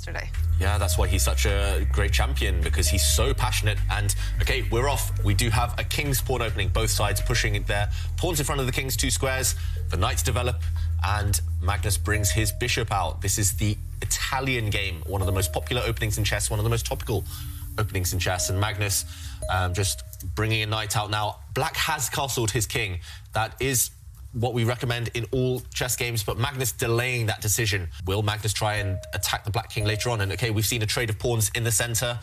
yesterday. Yeah, that's why he's such a great champion, because he's so passionate. And, OK, we're off. We do have a king's pawn opening, both sides pushing it there. Pawns in front of the king's 2 squares. The knights develop, and Magnus brings his bishop out. This is the Italian game, one of the most popular openings in chess, one of the most topical openings in chess. And Magnus just bringing a knight out now. Black has castled his king. That is what we recommend in all chess games, but Magnus delaying that decision. Will Magnus try and attack the black king later on? And, OK, we've seen a trade of pawns in the centre.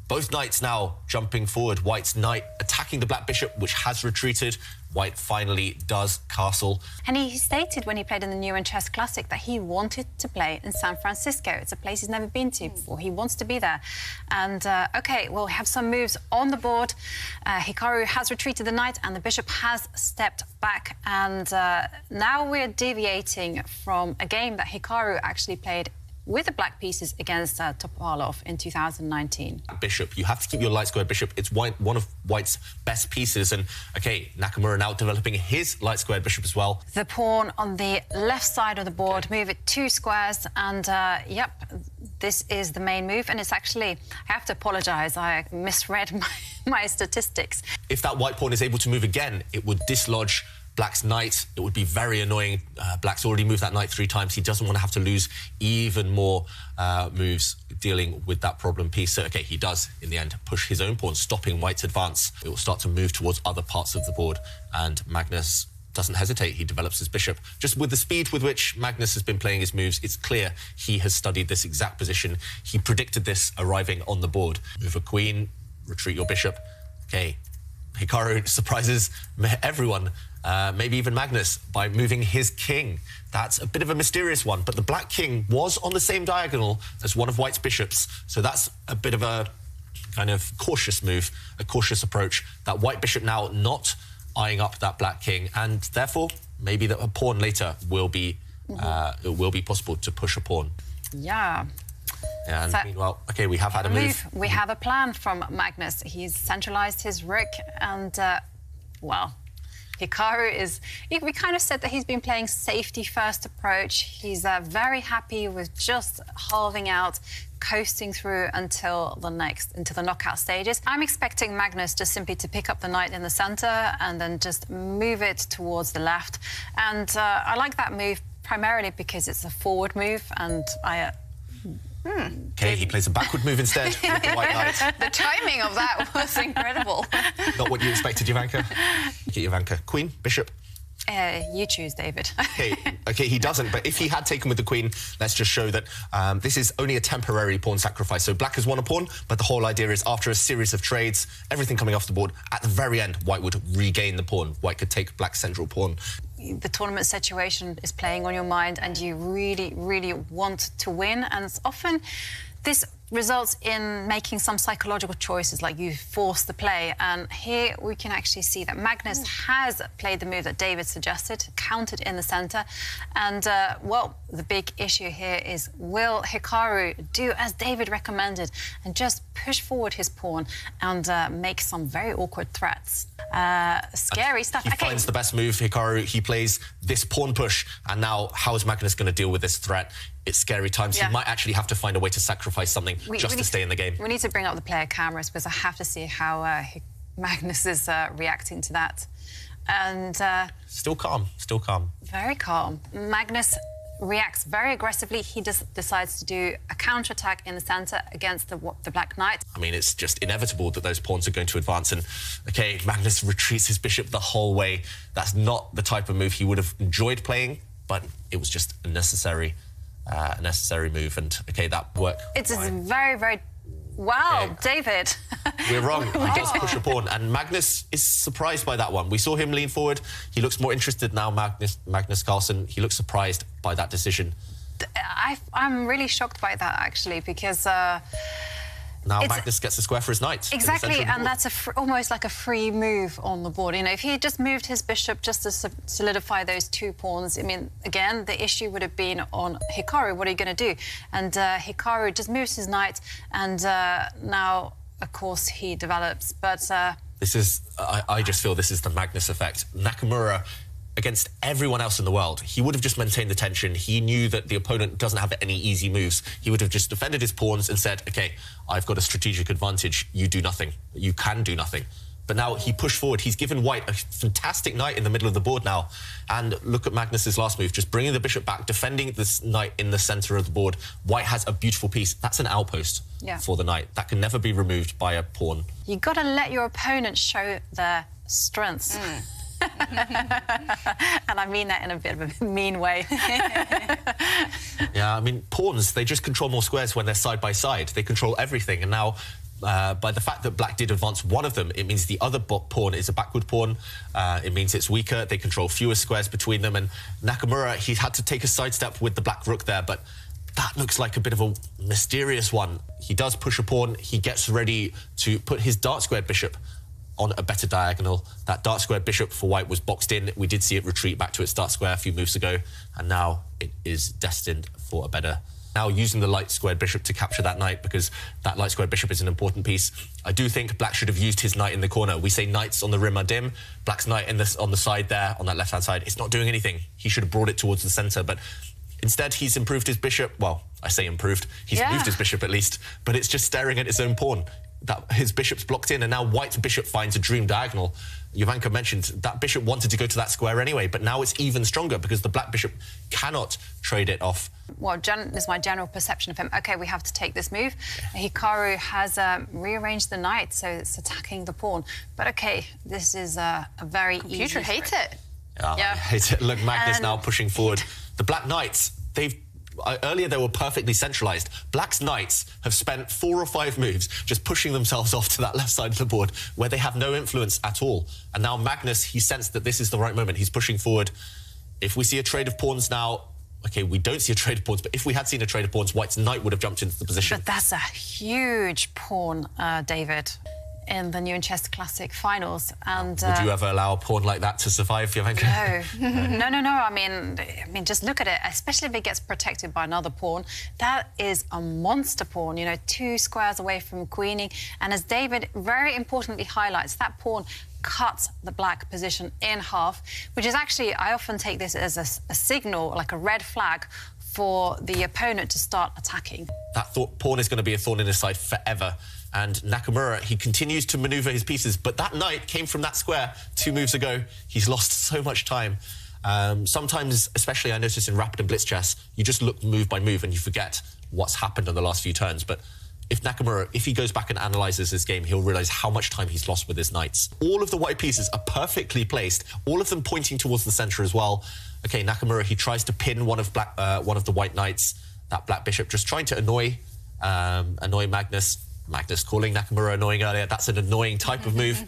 Both knights now jumping forward. White's knight attacking the black bishop, which has retreated. White finally does castle. And he stated when he played in the New Chess Classic that he wanted to play in San Francisco. It's a place he's never been to before. He wants to be there. And, OK, we'll have some moves on the board. Hikaru has retreated the knight and the bishop has stepped back. And now we're deviating from a game that Hikaru actually played with the black pieces against Topalov in 2019. Bishop, you have to keep your light squared bishop. It's one of White's best pieces. And, OK, Nakamura now developing his light squared bishop as well. The pawn on the left side of the board, move it 2 squares, and, yep, this is the main move. And it's actually, I have to apologise, I misread my statistics. If that white pawn is able to move again, it would dislodge Black's knight. It would be very annoying. Black's already moved that knight 3 times. He doesn't want to have to lose even more moves dealing with that problem piece. So, OK, he does, in the end, push his own pawn, stopping White's advance. It will start to move towards other parts of the board, and Magnus doesn't hesitate. He develops his bishop. Just with the speed with which Magnus has been playing his moves, it's clear he has studied this exact position. He predicted this arriving on the board. Move a queen, retreat your bishop. OK, Hikaru surprises everyone. Maybe even Magnus, by moving his king. That's a bit of a mysterious one, but the black king was on the same diagonal as one of White's bishops, so that's a bit of a kind of cautious move, a cautious approach. That white bishop now not eyeing up that black king, and therefore maybe that a pawn later will be it will be possible to push a pawn. Yeah. And so, meanwhile, OK, we have had a move. We have a plan from Magnus. He's centralised his rook and, well, Hikaru is... We kind of said that he's been playing safety-first approach. He's very happy with just halving out, coasting through until the knockout stages. I'm expecting Magnus just simply to pick up the knight in the centre and then just move it towards the left. And I like that move primarily because it's a forward move, and I... OK, he plays a backward move instead with the white knight. The timing of that was incredible. Not what you expected, Jovanka. Get Jovanka. Queen, bishop. You choose, David. OK, he doesn't, but if he had taken with the queen, let's just show that this is only a temporary pawn sacrifice. So black has won a pawn, but the whole idea is after a series of trades, everything coming off the board, at the very end, White would regain the pawn. White could take black's central pawn. The tournament situation is playing on your mind and you really, really want to win. And often this results in making some psychological choices, like you force the play. And here we can actually see that Magnus has played the move that David suggested, countered in the centre. And, well, the big issue here is, will Hikaru do as David recommended and just push forward his pawn and make some very awkward threats? Scary stuff. He finds the best move, Hikaru. He plays this pawn push. And now, how is Magnus going to deal with this threat? It's scary times. Yeah. He might actually have to find a way to sacrifice something just to stay in the game. We need to bring up the player cameras because I have to see how Magnus is reacting to that. And still calm, still calm. Very calm. Magnus reacts very aggressively. He just decides to do a counterattack in the centre against the black knight. I mean, it's just inevitable that those pawns are going to advance. And, OK, Magnus retreats his bishop the whole way. That's not the type of move he would have enjoyed playing, but it was just a necessary move, and OK, that worked. It's very, very... Wow, okay. David. We're wrong. He does push a pawn, and Magnus is surprised by that one. We saw him lean forward. He looks more interested now, Magnus Carlsen. He looks surprised by that decision. I'm really shocked by that, actually, because... now Magnus gets a square for his knight. Exactly, and that's almost like a free move on the board. You know, if he just moved his bishop just to solidify those 2 pawns, I mean, again, the issue would have been on Hikaru. What are you going to do? And Hikaru just moves his knight, and now, of course, he develops. But this is, I just feel this is the Magnus effect. Nakamura, against everyone else in the world. He would have just maintained the tension. He knew that the opponent doesn't have any easy moves. He would have just defended his pawns and said, OK, I've got a strategic advantage. You do nothing. You can do nothing. But now he pushed forward. He's given White a fantastic knight in the middle of the board now. And look at Magnus's last move, just bringing the bishop back, defending this knight in the centre of the board. White has a beautiful piece. That's an outpost for the knight. That can never be removed by a pawn. You've got to let your opponent show their strengths. And I mean that in a bit of a mean way. Yeah, I mean, pawns, they just control more squares when they're side by side. They control everything. And now, by the fact that Black did advance one of them, it means the other pawn is a backward pawn. It means it's weaker. They control fewer squares between them. And Nakamura, he had to take a sidestep with the Black rook there, but that looks like a bit of a mysterious one. He does push a pawn. He gets ready to put his dark-squared bishop on a better diagonal. That dark-squared bishop for White was boxed in. We did see it retreat back to its dark square a few moves ago, and now it is destined for a better. Now using the light-squared bishop to capture that knight, because that light-squared bishop is an important piece. I do think Black should have used his knight in the corner. We say knights on the rim are dim. Black's knight on the side there, on that left-hand side, it's not doing anything. He should have brought it towards the centre, but instead he's improved his bishop. Well, I say improved. He's moved his bishop at least, but it's just staring at its own pawn. That his bishop's blocked in, and now White's bishop finds a dream diagonal. Jovanka mentioned that bishop wanted to go to that square anyway, but now it's even stronger because the Black bishop cannot trade it off. Well, this is my general perception of him. OK, we have to take this move. Hikaru has rearranged the knight, so it's attacking the pawn. But OK, this is a very easy... Computer hates it. Yeah, I hate it. Look, Magnus now pushing forward. The Black knights, earlier they were perfectly centralised. Black's knights have spent 4 or 5 moves just pushing themselves off to that left side of the board where they have no influence at all. And now Magnus, he sensed that this is the right moment. He's pushing forward. If we see a trade of pawns now, OK, we don't see a trade of pawns, but if we had seen a trade of pawns, White's knight would have jumped into the position. But that's a huge pawn, David, in the New and Chess Classic finals. And would you ever allow a pawn like that to survive, Jovanka? No. No. I mean, just look at it. Especially if it gets protected by another pawn, that is a monster pawn. You know, 2 squares away from queening. And as David very importantly highlights, that pawn cuts the Black position in half, which is actually, I often take this as a signal, like a red flag, for the opponent to start attacking. That pawn is going to be a thorn in his side forever. And Nakamura, he continues to manoeuvre his pieces, but that knight came from that square 2 moves ago. He's lost so much time. Sometimes, especially I notice in rapid and blitz chess, you just look move by move and you forget what's happened in the last few turns. But if Nakamura, if he goes back and analyses his game, he'll realise how much time he's lost with his knights. All of the white pieces are perfectly placed, all of them pointing towards the centre as well. OK, Nakamura, he tries to pin one of the white knights, that Black bishop, just trying to annoy Magnus. Magnus calling Nakamura annoying earlier. That's an annoying type of move,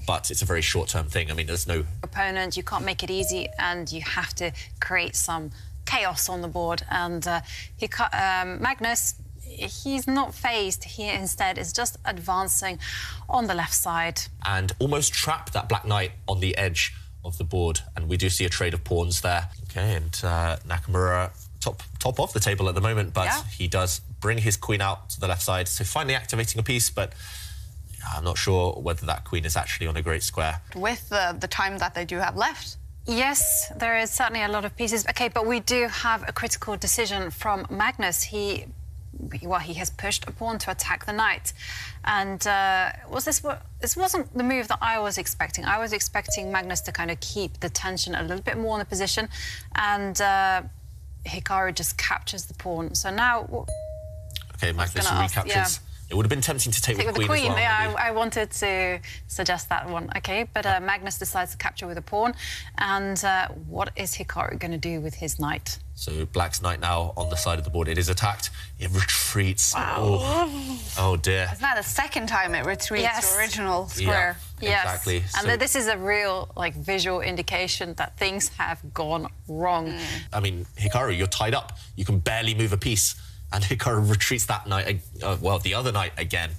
but it's a very short-term thing. I mean, there's no... Opponent, you can't make it easy, and you have to create some chaos on the board. And Magnus, he's not phased. He instead is just advancing on the left side. And almost trap that Black knight on the edge of the board. And we do see a trade of pawns there. OK, and Nakamura top off the table at the moment, but he does bring his queen out to the left side, so finally activating a piece, but I'm not sure whether that queen is actually on a great square. With the time that they do have left. Yes, there is certainly a lot of pieces. OK, but we do have a critical decision from Magnus. He has pushed a pawn to attack the knight. And this wasn't the move that I was expecting. I was expecting Magnus to kind of keep the tension a little bit more in the position, and Hikaru just captures the pawn. So now... OK, Magnus recaptures. It would have been tempting to take with the queen as well. Yeah, I wanted to suggest that one. OK, but Magnus decides to capture with a pawn. And what is Hikaru going to do with his knight? So Black's knight now on the side of the board. It is attacked. It retreats. Wow. Oh dear. Isn't that the second time it retreats the original square? Yeah, exactly. And this is a real visual indication that things have gone wrong. I mean, Hikaru, you're tied up. You can barely move a piece. And Hikaru retreats that knight, the other knight again.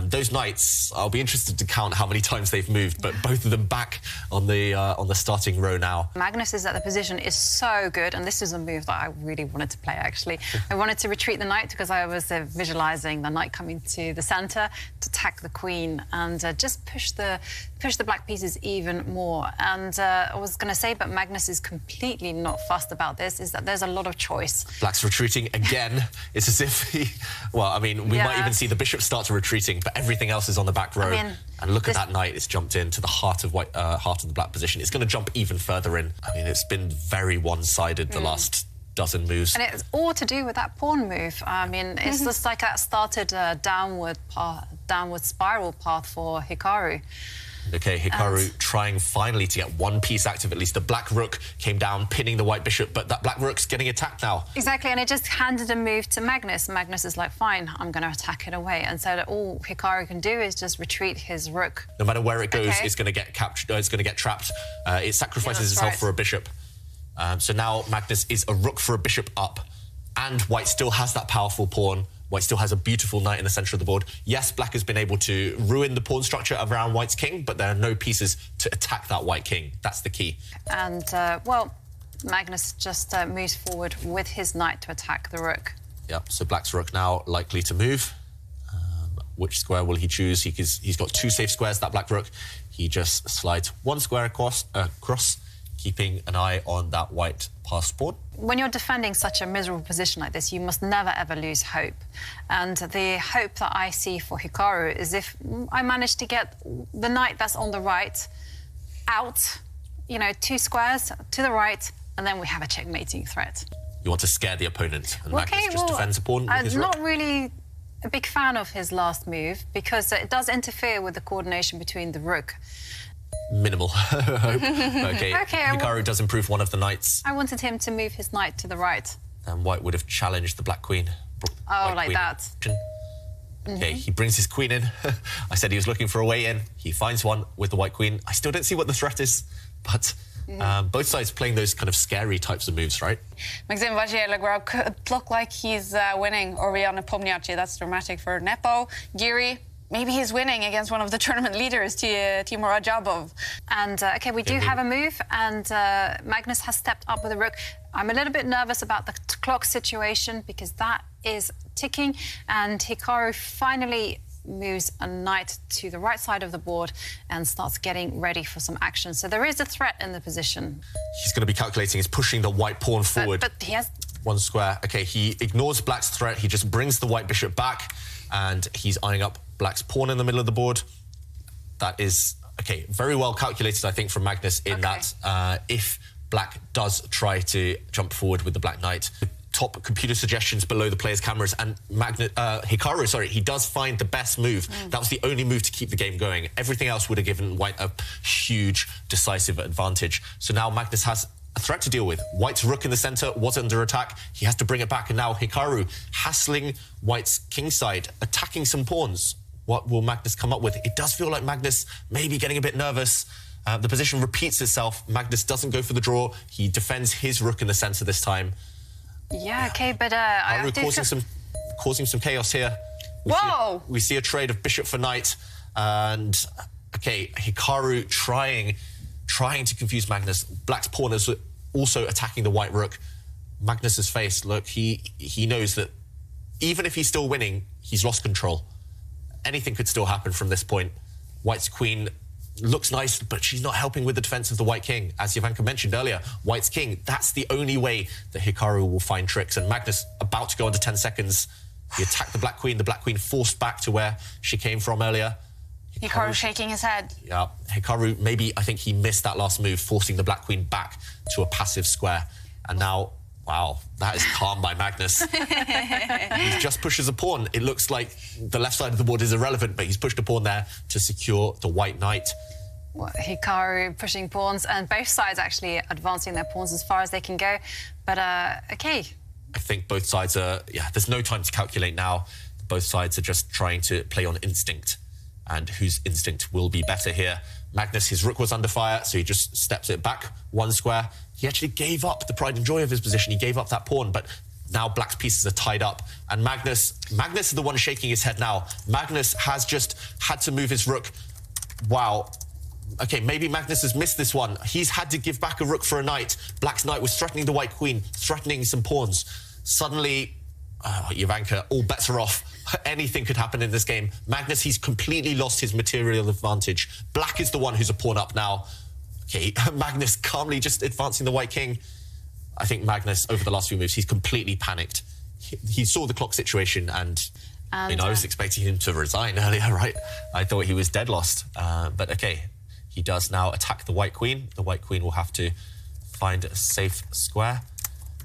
Those knights, I'll be interested to count how many times they've moved, but both of them back on the starting row now. Magnus is at the position is so good, and this is a move that I really wanted to play, actually. I wanted to retreat the knight because I was visualising the knight coming to the centre to attack the queen and just push the black pieces even more. And I was going to say, but Magnus is completely not fussed about this, is that there's a lot of choice. Black's retreating again. It's as if he... Well, I mean, we might even see the bishop start to retreating, but everything else is on the back row. I mean, and look at that knight. It's jumped into the heart of the black position. It's going to jump even further in. I mean, it's been very one-sided the last dozen moves. And it's all to do with that pawn move. I mean, it's just like that started a downward spiral path for Hikaru. OK, Hikaru trying finally to get one piece active. At least the black rook came down, pinning the white bishop, but that black rook's getting attacked now. Exactly, and it just handed a move to Magnus. Magnus is like, fine, I'm going to attack it away. And so all Hikaru can do is just retreat his rook. No matter where it goes, it's going to get captured. It's going to get trapped. It sacrifices itself for a bishop. So now Magnus is a rook for a bishop up, and white still has that powerful pawn. White still has a beautiful knight in the centre of the board. Yes, black has been able to ruin the pawn structure around white's king, but there are no pieces to attack that white king. That's the key. And, well, Magnus just moves forward with his knight to attack the rook. Yep, so black's rook now likely to move. Which square will he choose? He's got two safe squares, that black rook. He just slides one square across, keeping an eye on that white passed pawn. When you're defending such a miserable position like this, you must never, ever lose hope. And the hope that I see for Hikaru is if I manage to get the knight that's on the right out, you know, 2 squares to the right, and then we have a checkmating threat. You want to scare the opponent, and Magnus just defends a pawn with his rook? I'm not really a big fan of his last move because it does interfere with the coordination between the rook. Minimal. OK, Hikaru does improve one of the knights. I wanted him to move his knight to the right. And white would have challenged the black queen. Oh, like that. OK, he brings his queen in. I said he was looking for a way in. He finds one with the white queen. I still don't see what the threat is, but both sides playing those kind of scary types of moves, right? Maxim Vajier could look like he's winning. Oriana Pomniachtchi, that's dramatic for Nepo. Giri, maybe he's winning against one of the tournament leaders, Timur Ajabov. And, OK, we do have a move, and Magnus has stepped up with a rook. I'm a little bit nervous about the clock situation because that is ticking, and Hikaru finally moves a knight to the right side of the board and starts getting ready for some action. So there is a threat in the position. He's going to be calculating. He's pushing the white pawn forward. But he has... one square. OK, he ignores black's threat. He just brings the white bishop back, and he's eyeing up black's pawn in the middle of the board. That is, OK, very well calculated, I think, from Magnus in that if black does try to jump forward with the black knight, top computer suggestions below the player's cameras, and Hikaru, sorry, he does find the best move. That was the only move to keep the game going. Everything else would have given white a huge, decisive advantage. So now Magnus has a threat to deal with. White's rook in the centre was under attack. He has to bring it back, and now Hikaru hassling white's kingside, attacking some pawns. What will Magnus come up with? It does feel like Magnus may be getting a bit nervous. The position repeats itself. Magnus doesn't go for the draw. He defends his rook in the centre this time. Yeah, OK, but... causing some chaos here. We see a trade of bishop for knight, and, OK, Hikaru trying to confuse Magnus. Black's pawn is also attacking the white rook. Magnus's face, look, he knows that even if he's still winning, he's lost control. Anything could still happen from this point. White's queen looks nice, but she's not helping with the defense of the white king. As Jovanka mentioned earlier, white's king, that's the only way that Hikaru will find tricks. And Magnus, about to go under 10 seconds, he attacked the black queen forced back to where she came from earlier. Hikaru shaking his head. Yeah, Hikaru, maybe, I think he missed that last move, forcing the black queen back to a passive square. And now, wow, that is calm by Magnus. He just pushes a pawn. It looks like the left side of the board is irrelevant, but he's pushed a pawn there to secure the white knight. Well, Hikaru pushing pawns, and both sides actually advancing their pawns as far as they can go. But, OK. I think both sides are... Yeah, there's no time to calculate now. Both sides are just trying to play on instinct, and whose instinct will be better here. Magnus, his rook was under fire, so he just steps it back one square. He actually gave up the pride and joy of his position. He gave up that pawn, but Now Black's pieces are tied up, and Magnus is the one shaking his head now. Magnus has just had to move his rook. Wow. Okay, maybe Magnus has missed this one. He's had to give back a rook for a knight. Black's knight was threatening the white queen, threatening some pawns. Suddenly, Jovanka, all bets are off. Anything could happen in this game. Magnus, he's completely lost his material advantage. Black is the one who's a pawn up now. Okay, Magnus calmly just advancing the white king. I think Magnus, over the last few moves, he's completely panicked. He saw the clock situation, and I was expecting him to resign earlier, right? I thought he was dead lost. But okay, he does now attack the white queen. The white queen will have to find a safe square.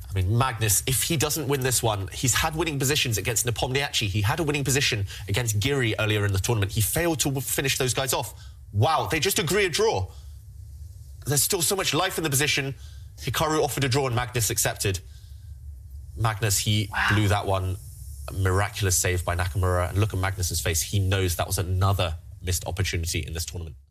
I mean, Magnus, if he doesn't win this one, he's had winning positions against Nepomniachtchi. He had a winning position against Giri earlier in the tournament. He failed to finish those guys off. Wow, they just agree a draw. There's still so much life in the position. Hikaru offered a draw and Magnus accepted. Magnus, he blew that one. A miraculous save by Nakamura. And look at Magnus's face. He knows that was another missed opportunity in this tournament.